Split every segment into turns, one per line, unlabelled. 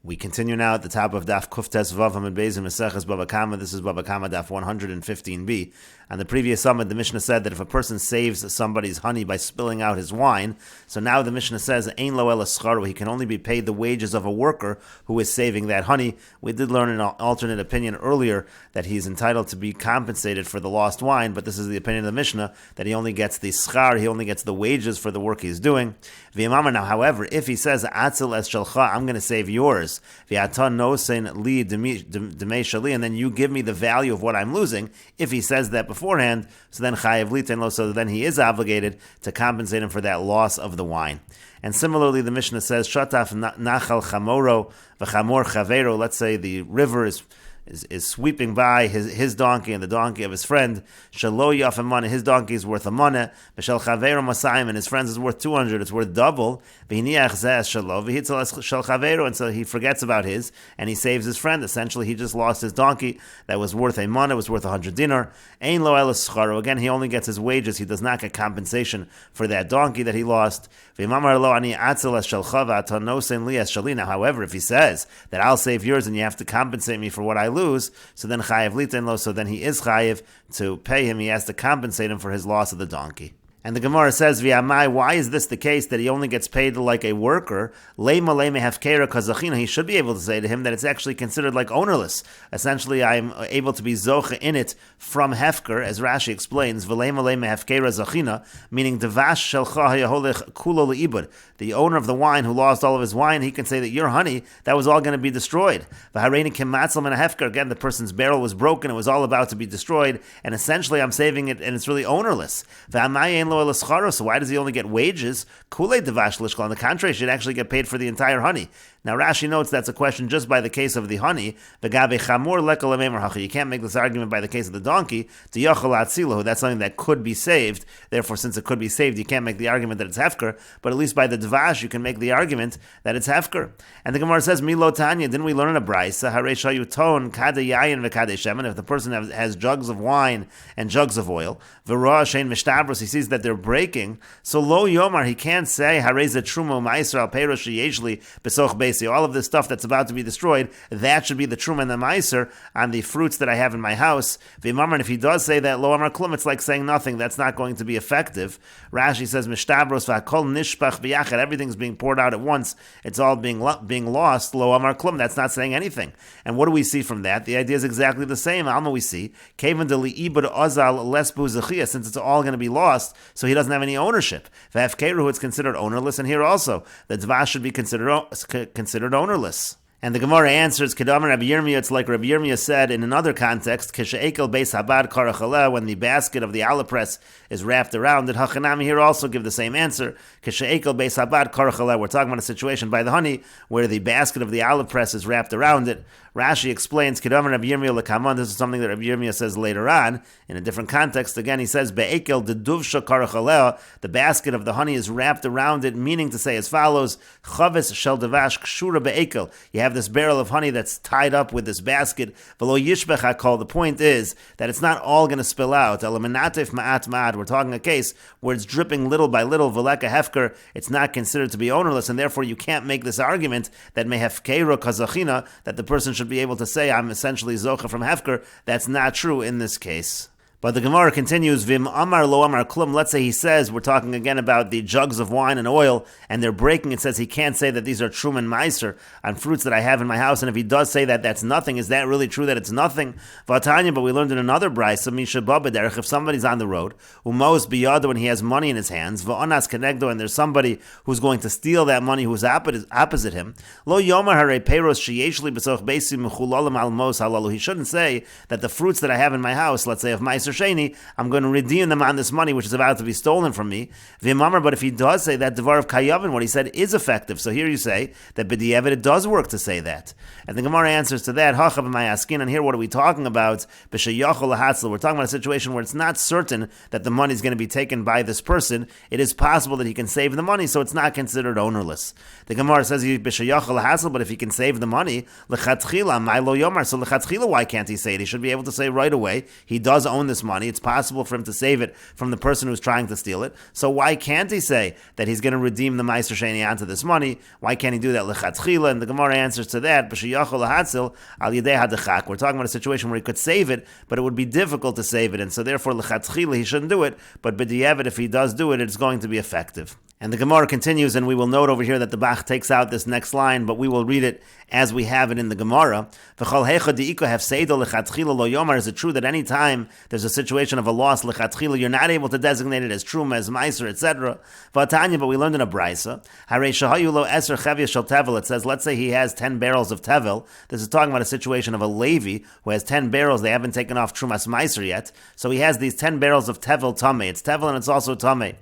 We continue now at the top of Daf Kuftes Vav Beis Meseches Baba Kamma. This is Baba Kamma Daf 115b. On the previous summit, the Mishnah said that if a person saves somebody's honey by spilling out his wine, so now the Mishnah says Ein lo ela scharu, he can only be paid the wages of a worker who is saving that honey. We did learn an alternate opinion earlier that he's entitled to be compensated for the lost wine, but this is the opinion of the Mishnah that he only gets the schar, he only gets the wages for the work he's doing. Now, however, if he says Atzil es shalcha, I'm going to save yours, V'atan nosein li demei shali, and then you give me the value of what I'm losing. If he says that beforehand, so then chayev liten lo, so then he is obligated to compensate him for that loss of the wine. And similarly, the Mishnah says Shataf nachal chamoro v'chamor chavero. Let's say the river is sweeping by his donkey and the donkey of his friend. Shalo yafim money, his donkey is worth a money. B'shel chavero masayim, and his friend's is worth 200. It's worth double. V'hiniach zeh shalo v'hitzel shel chavero, and so he forgets about his and he saves his friend. Essentially, he just lost his donkey that was worth a money, was worth 100 dinar. Ein lo ela scharo. Again, he only gets his wages. He does not get compensation for that donkey that he lost. V'imamar lo ani atzel es shelcha v'atan nosein li es shali. Now, however, if he says that I'll save yours and you have to compensate me for what I lose, so then chayev liten lo, so then he is chayev to pay him. He has to compensate him for his loss of the donkey. And the Gemara says, V'yamai, why is this the case that he only gets paid like a worker? Leima leime hefkera kazachina. He should be able to say to him that it's actually considered like ownerless. Essentially, I'm able to be zocha in it from hefker, as Rashi explains. V'leima leime hefkera zachina, meaning devash shelcha hayaholech kulo leibud. The owner of the wine who lost all of his wine, he can say that your honey, that was all going to be destroyed. V'hareini kimatzal min hefker. Again, the person's barrel was broken; it was all about to be destroyed, and essentially, I'm saving it, and it's really ownerless. V'amai so why does he only get wages? Kulei devash lishkal. On the contrary, he should actually get paid for the entire honey. Now Rashi notes that's a question just by the case of the honey. You can't make this argument by the case of the donkey. That's something that could be saved. Therefore, since it could be saved, you can't make the argument that it's hefker. But at least by the devash, you can make the argument that it's hefker. And the Gemara says, Milo Tanya, didn't we learn in a braysa? If the person has jugs of wine and jugs of oil, he sees that they're breaking, so lo yomar, he can't say hareza trumo ma'aser al peirosh yeshli besoch beisi. All of this stuff that's about to be destroyed, that should be the truma and the ma'aser on the fruits that I have in my house. V'imamar, and if he does say that lo amar klum, it's like saying nothing. That's not going to be effective. Rashi says mishtabros v'akol nishpach b'yachad. Everything's being poured out at once. It's all being lost. Lo amar klum. That's not saying anything. And what do we see from that? The idea is exactly the same. Alma, we see kevan deli ibud ozal lesbu zechia. Since it's all going to be lost, so he doesn't have any ownership. V'hefkeru, it's considered ownerless, and here also the dvash should be considered ownerless. And the Gemara answers, Kedamar Rabbi Yirmiyah, it's like Rabbi Yirmiyah said in another context, Kishe'ekel beis habad karachaleh, when the basket of the olive press is wrapped around it. Hachanami here also give the same answer. Kishe'ekel beis habad karachaleh. We're talking about a situation by the honey where the basket of the olive press is wrapped around it. Rashi explains, Kedamar Rabbi Yirmiyah lekamon. This is something that Rabbi Yirmiyah says later on in a different context. Again, he says, Be'ekel deduvsha karachaleh. The basket of the honey is wrapped around it, meaning to say as follows, Chaves shel devash kshura be'ekel. You have this barrel of honey that's tied up with this basket. V'lo yishbech hakol. The point is that it's not all going to spill out. Eliminatif ma'at ma'ad. We're talking a case where it's dripping little by little. V'leka hefker. It's not considered to be ownerless, and therefore you can't make this argument that mehefkeru kazachina, that the person should be able to say, I'm essentially zocha from hefker. That's not true in this case. But the Gemara continues, Vim amar lo amar klum. Let's say he says, we're talking again about the jugs of wine and oil, and they're breaking. It says he can't say that these are trum and meiser on fruits that I have in my house. And if he does say that that's nothing, is that really true that it's nothing? Vatanya, but we learned in another braysa, misha Babba derech, if somebody's on the road, umos biyado, when he has money in his hands, va'onas kenegdo, and there's somebody who's going to steal that money who's opposite him, lo yomar hare peiros sheyeshli besoch beisi mechulalim al mos halalu. He shouldn't say that the fruits that I have in my house, let's say of meiser sheni, I'm going to redeem them on this money which is about to be stolen from me. V'imamar, but if he does say that devar of kayavin, what he said is effective. So here you say that b'di'evet it does work to say that. And the Gemara answers to that, hachav ma'askin, and here what are we talking about? B'sheyachol lahatzl. We're talking about a situation where it's not certain that the money is going to be taken by this person. It is possible that he can save the money, so it's not considered ownerless. The Gemara says b'sheyachol lahatzl, but if he can save the money, lechatchila ma'lo yomar. So lechatchila, why can't he say it? He should be able to say right away, he does own this this money. It's possible for him to save it from the person who's trying to steal it. So why can't he say that he's going to redeem the Meiser Sheini onto this money? Why can't he do that lechatchila? And the Gemara answers to that, we're talking about a situation where he could save it, but it would be difficult to save it, and so therefore lechatchila he shouldn't do it, but b'diavad, if he does do it, it's going to be effective. And the Gemara continues, and we will note over here that the Bach takes out this next line, but we will read it as we have it in the Gemara. Is it true that any time there's a situation of a loss, lechatchila, you're not able to designate it as truma, as meiser, etc.? But we learned in a brisa, it says, let's say he has 10 barrels of tevel. This is talking about a situation of a Levi who has 10 barrels. They haven't taken off trumas meiser yet. So he has these 10 barrels of tevel tameh. It's tevel and it's also tameh.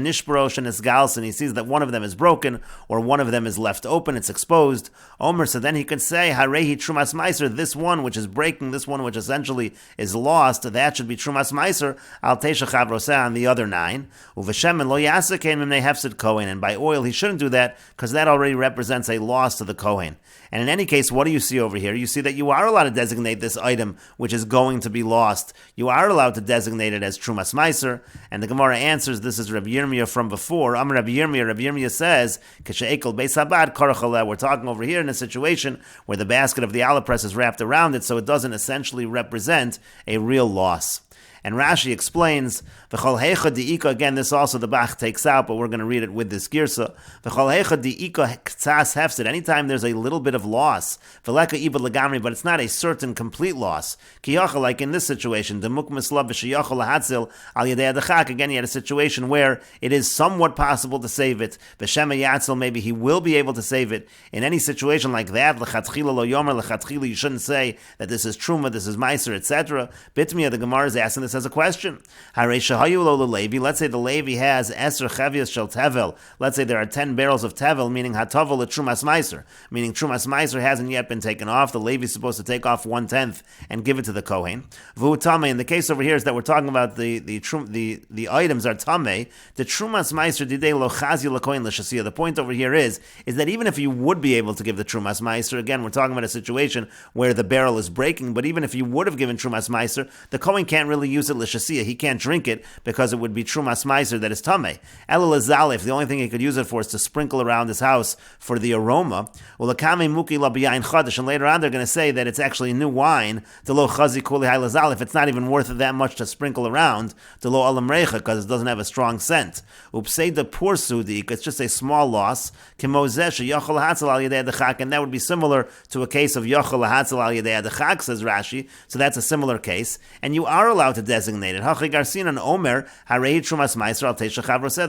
And he sees that one of them is broken or one of them is left open, it's exposed. Omer, so then he could say, Harehi Trumas Meiser, this one which is breaking, this one which essentially is lost, that should be Trumas Meiser, Al Tesha Chavroseh on the other 9. Uveshemen Lo Yasakein Mimnei Hefsid Kohen, and by oil he shouldn't do that because that already represents a loss to the Kohen. And in any case, what do you see over here? You see that you are allowed to designate this item which is going to be lost. You are allowed to designate it as Trumas Meiser, and the Gemara answers, this is Rabbi Yirmiyah from before. Rabbi Yirmiyah says, we're talking over here in a situation where the basket of the olive press is wrapped around it, so it doesn't essentially represent a real loss. And Rashi explains, again, this also the Bach takes out, but we're going to read it with this girsa. Anytime there's a little bit of loss, but it's not a certain complete loss. Like in this situation, again, you had a situation where it is somewhat possible to save it. Maybe he will be able to save it. In any situation like that, you shouldn't say that this is truma, this is meiser, etc. Bitmiya, the Gemara is asking this as a question. Let's say the Levi has eser chavias shel tevel. Let's say there are 10 barrels of tevel, meaning hatavel trumas meiser, meaning trumas meiser hasn't yet been taken off. The Levi is supposed to take off 1/10 and give it to the Kohen. V'utame. In the case over here is that we're talking about the items are tamei. The trumas meiser didei lo chazi l'kohen l'shasiya. The point over here is that even if you would be able to give the trumas meiser, again we're talking about a situation where the barrel is breaking, but even if you would have given trumas meiser, the Kohen can't really use it l'shasiya. He can't drink it because it would be trumas meiser that is tamei. Ela l'zalif. The only thing he could use it for is to sprinkle around his house for the aroma. Ulakame muki la b'yayin chadash. And later on they're going to say that it's actually new wine. Delo chazi kuli hay l'zalif. It's not even worth it that much to sprinkle around. Delo alam reicha, because it doesn't have a strong scent. Upseida poor sudik. It's just a small loss. Kimozeh yachol hatzal al yedei adachak, and that would be similar to a case of yachol hatzal al yedei adachak, says Rashi. So that's a similar case, and you are allowed to designate it. Hachi garsin and omer harei trumas meiser al teisha chavroseh.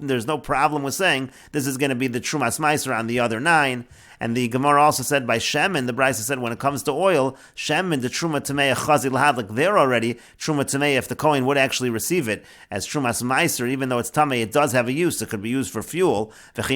There's no problem with saying this is going to be the trumas meiser on the other 9. And the Gemara also said by Shemin, the Brisa said when it comes to oil, Shemin, the Truma Tamei Chazi Lahad, like there already, Truma Tamei, if the Kohen would actually receive it as Trumas Meiser, even though it's Tamei, it does have a use. It could be used for fuel. That's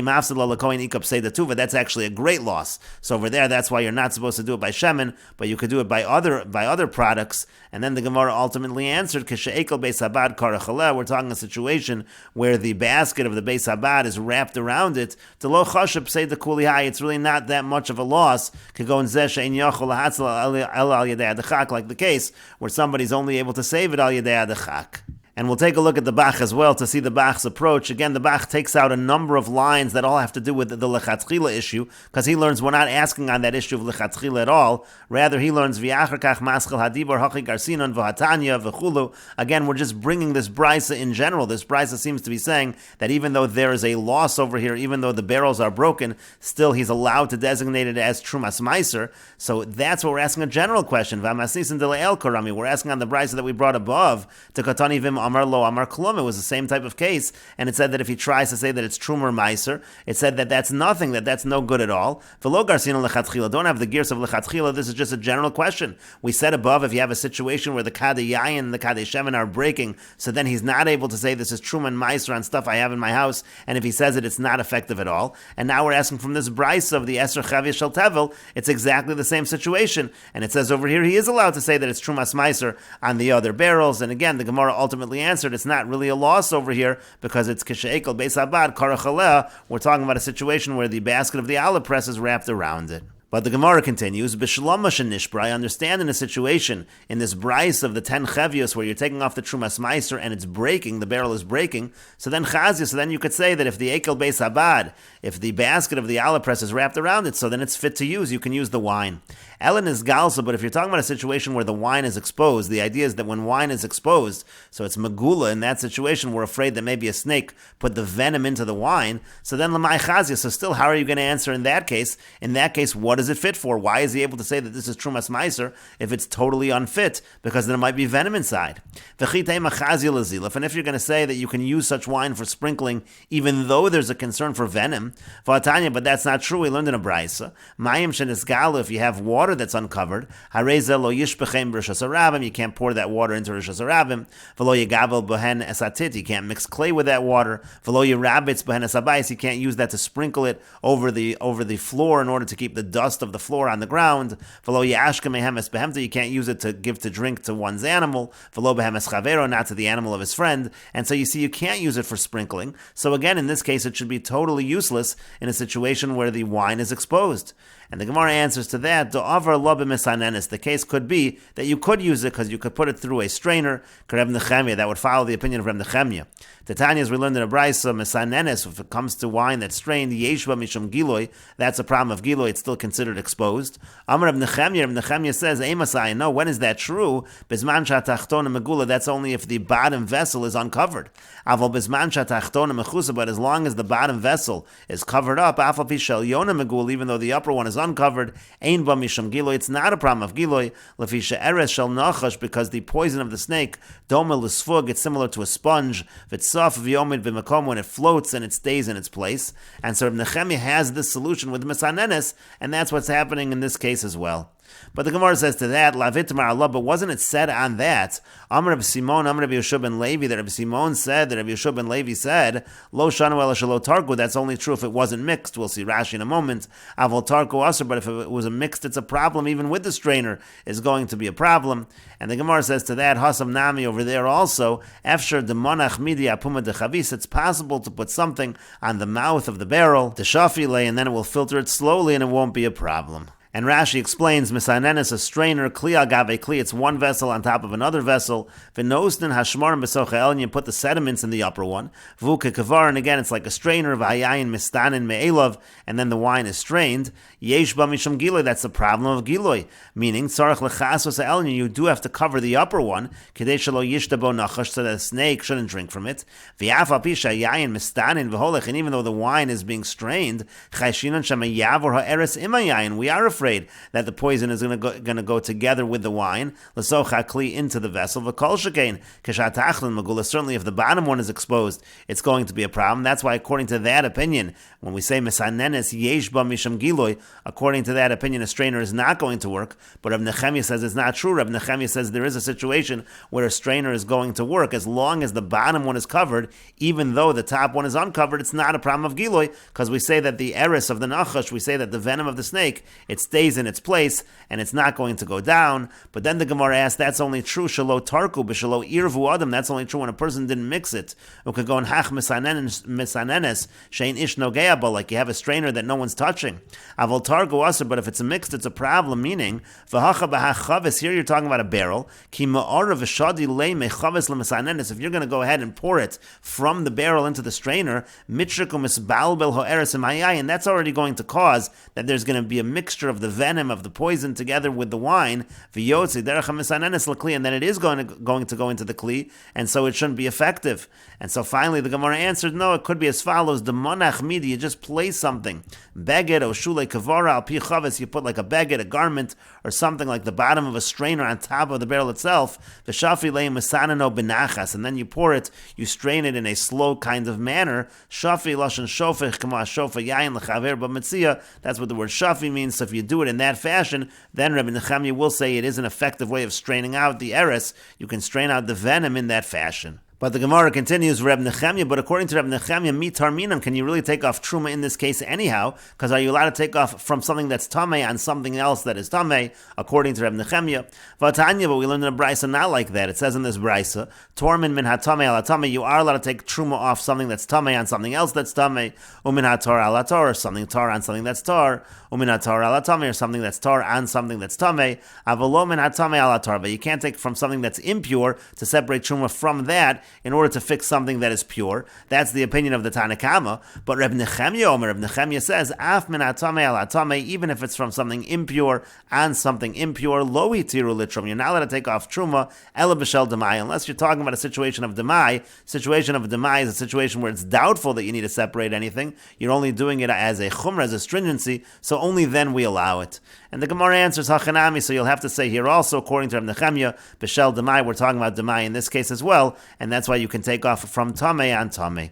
actually a great loss. So over there, that's why you're not supposed to do it by Shemin, but you could do it by other products. And then the Gemara ultimately answered, Keshe'ekel Beis Habad Karachaleh. We're talking a situation where the basket of the Beis Habad is wrapped around it. To lo chashab say the kulihai, it's really not that much of a loss. Could go in zeh she'ein yachol lahatzal el al yedei adachak, like the case where somebody's only able to save it al yedei adachak. And we'll take a look at the Bach as well to see the Bach's approach. Again, the Bach takes out a number of lines that all have to do with the lechatchila issue, because he learns we're not asking on that issue of lechatchila at all. Rather, he learns v'yachar kach maschel hadibar hachi garsinon v'hatanya v'chulu. Again, we're just bringing this brisa in general. This brisa seems to be saying that even though there is a loss over here, even though the barrels are broken, still he's allowed to designate it as trumas meiser. So that's what we're asking a general question. V'amasnisin delei karami. We're asking on the brisa that we brought above to katani vim Amar lo, Amar klum. It was the same type of case, and it said that if he tries to say that it's truma or meiser, it said that that's nothing, that's no good at all. V'lo garsino lechatchila. Don't have the gears of lechatchila. This is just a general question. We said above, if you have a situation where the kadei yayin and the kadei shemen are breaking, so then he's not able to say this is truma and meiser on stuff I have in my house, and if he says it, it's not effective at all. And now we're asking from this brisa of the eser chavias shel tevel, it's exactly the same situation, and it says over here he is allowed to say that it's trumas meiser on the other barrels. And again, the Gemara ultimately answered it's not really a loss over here because it's kishe'ekel beis habad karachaleh. We're talking about a situation where the basket of the olive press is wrapped around it. But the Gemara continues, I understand in a situation, in this brais of the 10 chevios, where you're taking off the trumas meiser and it's breaking, the barrel is breaking, so then chazia, so then you could say that if the ekel beis habad, if the basket of the olive press is wrapped around it, so then it's fit to use, you can use the wine. Ellen is galsa, but if you're talking about a situation where the wine is exposed, the idea is that when wine is exposed, so it's megula, in that situation, we're afraid that maybe a snake put the venom into the wine, so then lamai chazia, so still, how are you going to answer in that case? In that case, what is it fit for? Why is he able to say that this is trumas meiser if it's totally unfit? Because there might be venom inside. And if you're going to say that you can use such wine for sprinkling, even though there's a concern for venom, but that's not true. We learned in a brisa, if you have water that's uncovered, you can't pour that water into Rishas Harabim. You can't mix clay with that water. You can't use that to sprinkle it over the floor in order to keep the dust of the floor on the ground. You can't use it to give to drink to one's animal, not to the animal of his friend. And so you see, you can't use it for sprinkling. So again, in this case, it should be totally useless in a situation where the wine is exposed. And the Gemara answers to that, the case could be that you could use it because you could put it through a strainer, that would follow the opinion of Reb Nechemia. Tanya, as we learned in a brisa, mesanenes, if it comes to wine that's strained, yeshba mishum giloi, that's a problem of giloi, it's still considered exposed. Amar Reb Nechemia says, Masai, no, when is that true? Bisman shatachton megula, that's only if the bottom vessel is uncovered. Aval bisman shatachton mechusa, but as long as the bottom vessel is covered up, afal pishel yona megula, even though the upper one is uncovered, ein ba mishum giloi, it's not a problem of giloi, lefisha eres shel nachash, because the poison of the snake, doma l'sfug, it's similar to a sponge, when it floats and it stays in its place. And so Reb Nechemia has this solution with mesanenes, and that's what's happening in this case as well. But the Gemara says to that, Lavitmar Allah, but wasn't it said on that, Amr Reb Simon, Amr Reb Yeshua ben Levi, that Reb Simon said, that Reb Yeshua ben Levi said, Lo shanu ela shelo tarku, that's only true if it wasn't mixed. We'll see Rashi in a moment. Avol tarku aser, but if it was a mixed, it's a problem. Even with the strainer, is going to be a problem. And the Gemara says to that, Hasam Nami over there also, Efsher de monach midi apuma de chavis, it's possible to put something on the mouth of the barrel, to shafile, and then it will filter it slowly and it won't be a problem. And Rashi explains, Misanenis, a strainer, Kli agave Kli, it's one vessel on top of another vessel. V'nosnin hashmarim b'soch ha'el, and you put the sediments in the upper one. V'u ke'kavar, and again, it's like a strainer, v'hayayin mistanin me'elav, and then the wine is strained. Yesh ba mishum giloi, that's the problem of giloi. Meaning, tzarech lechasos ha'el, you do have to cover the upper one, kedei shelo yishta bo nachash, so that a snake shouldn't drink from it. V'yaf apisha yayin mistanin v'holech, and even though the wine is being strained, chayshinan shama yavor ha'eres imayayin, we are afraid that the poison is going to go together with the wine, l'sochakli, into the vessel. V'kol shekain keshatachlin magula. Certainly, if the bottom one is exposed, it's going to be a problem. That's why, according to that opinion, when we say mesanenes yesh ba misham giloi, according to that opinion, a strainer is not going to work. But Reb Nechemia says it's not true. Reb Nechemia says there is a situation where a strainer is going to work as long as the bottom one is covered, even though the top one is uncovered. It's not a problem of giloi, because we say that the eris of the nachash, we say that the venom of the snake, it stays in its place and it's not going to go down. But then the Gemara asks, that's only true shelo tarku b'shelo irvu adam, that's only true when a person didn't mix it. We could go in hach misanenes shein ish nogea, like you have a strainer that no one's touching. Avol tarku aser, but if it's a mixed, it's a problem. Meaning v'hacha b'hachaves, here you're talking about a barrel. Ki ma'ara v'shadi lei mechaves l'misanenes, if you're going to go ahead and pour it from the barrel into the strainer, mitriku misbalbel ha'eres imayai, and that's already going to cause that there's going to be a mixture of the venom of the poison together with the wine, and then it is going to go into the kli, and so it shouldn't be effective. And so finally the Gemara answered, no, it could be as follows: the monach midi, you just place something, beged or shule kavara al pi chaves, you put like a beged, a garment, or something like the bottom of a strainer on top of the barrel itself, the shafi leim mesanano benachas, and then you pour it, you strain it in a slow kind of manner. Shafi lashon shofech kama shofa yain lechaver b'metzia, that's what the word shafi means. So if you do it in that fashion, then Rabbi Nechemia will say it is an effective way of straining out the eris. You can strain out the venom in that fashion. But the Gemara continues, Reb Nechemya, but according to Reb Nechemya, mitar minam, can you really take off truma in this case anyhow? Because are you allowed to take off from something that's tamei on something else that is tamei, according to Reb Nechemya? Vatanya, but we learned in a brisa not like that. It says in this brisa, tormin min hatamei ala tamei, you are allowed to take truma off something that's tamei on something else that's tamei, umin hatar ala tar, or something tar on something that's tar, umin hatar ala tamei, or something that's tar on something that's tamei, avalo min hatamei ala tar, but you can't take from something that's impure to separate truma from that, in order to fix something that is pure. That's the opinion of the Tana Kamma. But Reb Nechemya says, Af min hatamei al hatamei, even if it's from something impure and something impure, lo hitiru litrum. You're not allowed to take off truma, ela b'shel demai, unless you're talking about a situation of demai. Situation of demai is a situation where it's doubtful that you need to separate anything. You're only doing it as a chumrah, as a stringency, so only then we allow it. And the Gemara answers hachanami, so you'll have to say here also, according to Reb Nechemya, b'shel demai, we're talking about demai in this case as well, and that's why you can take off from tamei and tamei.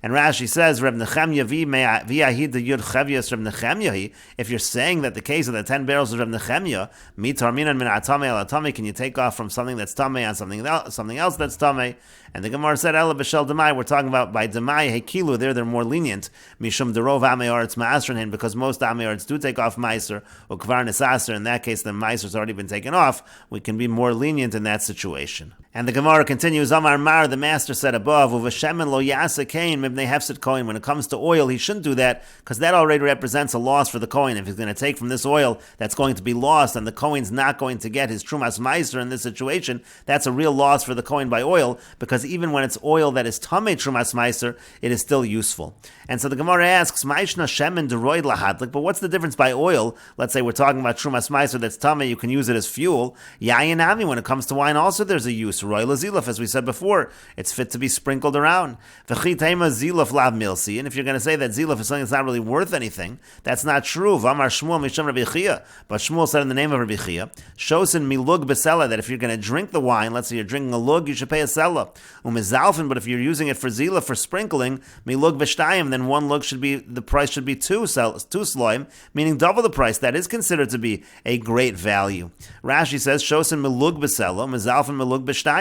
And Rashi says, Reb Nechemya v'yahid the yud chevias Reb Nechemya. If you're saying that the case of the 10 barrels of Reb Nechemya, mitar minan min atamei al atamei, can you take off from something that's tamei on something else that's tamei? And the Gemara said, Ela b'shel demai, we're talking about by demai hekilu, they're more lenient. Mishum derov ameyaretz ma'asrin, because most ameyaretz do take off meiser, or kvar nesaser. In that case, the meiser's already been taken off. We can be more lenient in that situation. And the Gemara continues, Amar Mar, the master said above, Uvashemen lo yasa kain mibnei hefset kohen. When it comes to oil, he shouldn't do that, because that already represents a loss for the kohen. If he's going to take from this oil that's going to be lost, and the kohen's not going to get his trumas meiser in this situation, that's a real loss for the kohen by oil, because even when it's oil that is tamei trumas meiser, it is still useful. And so the Gemara asks, Ma'ishna shemen deroid lahadlik, but what's the difference by oil? Let's say we're talking about trumas meiser that's tamei, you can use it as fuel. Yayin ami, when it comes to wine, also there's a use. Roy lazilaf, as we said before, it's fit to be sprinkled around. V'chitema zilaf lav milsi, and if you're going to say that zilaf is something that's not really worth anything, that's not true. V'amar Shmuel misham Rabbi Chia, but Shmuel said in the name of Rabbi Chia, shosin milug besela, that if you're going to drink the wine, let's say you're drinking a lug, you should pay a sela. Umizalfin, but if you're using it for zilaf, for sprinkling, milug v'shtayim, then one lug should be, the price should be two sloim, meaning double the price. That is considered to be a great value. Rashi says, shosin milug besela, mizalfin milug b'shtayim.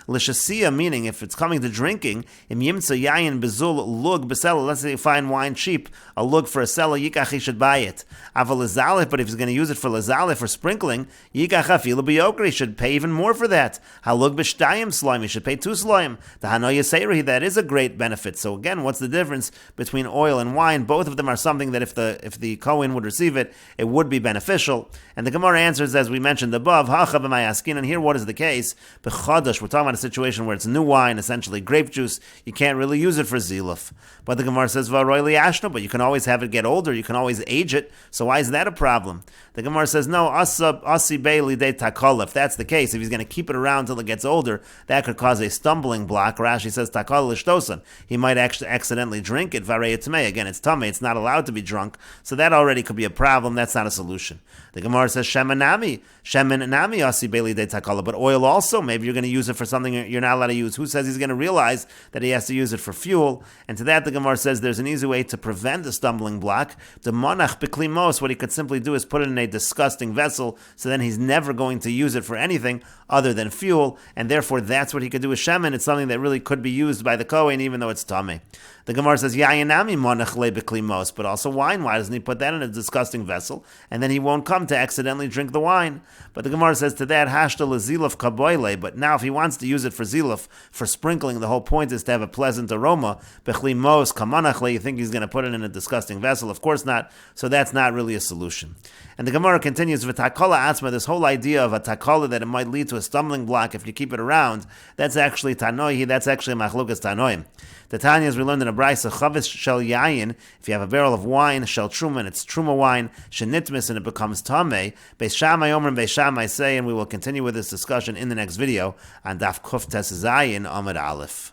L'shasiya, meaning if it's coming to drinking, im yimtza yayin bezul lug besela, let's say you find wine cheap, a lug for a sela, yikach, he should buy it. Aval lezalif, but if he's going to use it for lezalif, for sprinkling, yikach afilu b'yokri, he should pay even more for that. Halug b'shtayim sloim, he should pay 2 sloim. The hanoya seiri, that is a great benefit. So again, what's the difference between oil and wine? Both of them are something that if the Kohen would receive it, it would be beneficial. And the Gemara answers, as we mentioned above, hacha b'mayaskin, and here what is the case? B'chadash, we're talking about a situation where it's new wine, essentially grape juice, you can't really use it for ziluf. But the Gemara says, v'roy li'ashno, but you can always have it get older, you can always age it, so why is that a problem? The Gemara says, no, asi be'li de takol, if that's the case, if he's going to keep it around until it gets older, that could cause a stumbling block. Rashi says, takol l'shtosan, he might actually accidentally drink it, varei tamei, again, it's tamei, it's not allowed to be drunk, so that already could be a problem, that's not a solution. The Gemara says, shemen nami asi be'li de takol, but oil also, maybe you're going to use it for something you're not allowed to use. Who says he's going to realize that he has to use it for fuel? And to that the Gemara says there's an easy way to prevent the stumbling block. The monach b'klimos, what he could simply do is put it in a disgusting vessel, so then he's never going to use it for anything other than fuel, and therefore that's what he could do with shemen. It's something that really could be used by the Kohen, even though it's tamei. The Gemara says, Yayinami monach le b'klimos, but also wine. Why doesn't he put that in a disgusting vessel? And then he won't come to accidentally drink the wine. But the Gemara says to that, hashta leziluf kaboile, but now if he wants to use it for ziluf, for sprinkling, the whole point is to have a pleasant aroma. B'klimos kamanachle, you think he's going to put it in a disgusting vessel? Of course not. So that's not really a solution. And the Gemara continues, v'takola atzma, this whole idea of a takola, that it might lead to a stumbling block if you keep it around, that's actually tanoihi, that's actually machlukas tanoim. The Tanya, as we learned in a brisa, chavis shel yayin, if you have a barrel of wine, shel truma, and it's truma wine, shenitmis, and it becomes tamei, beis shammai omer and beis shammai say, and we will continue with this discussion in the next video on Daf Kuf Tes Zayin Amud Aleph.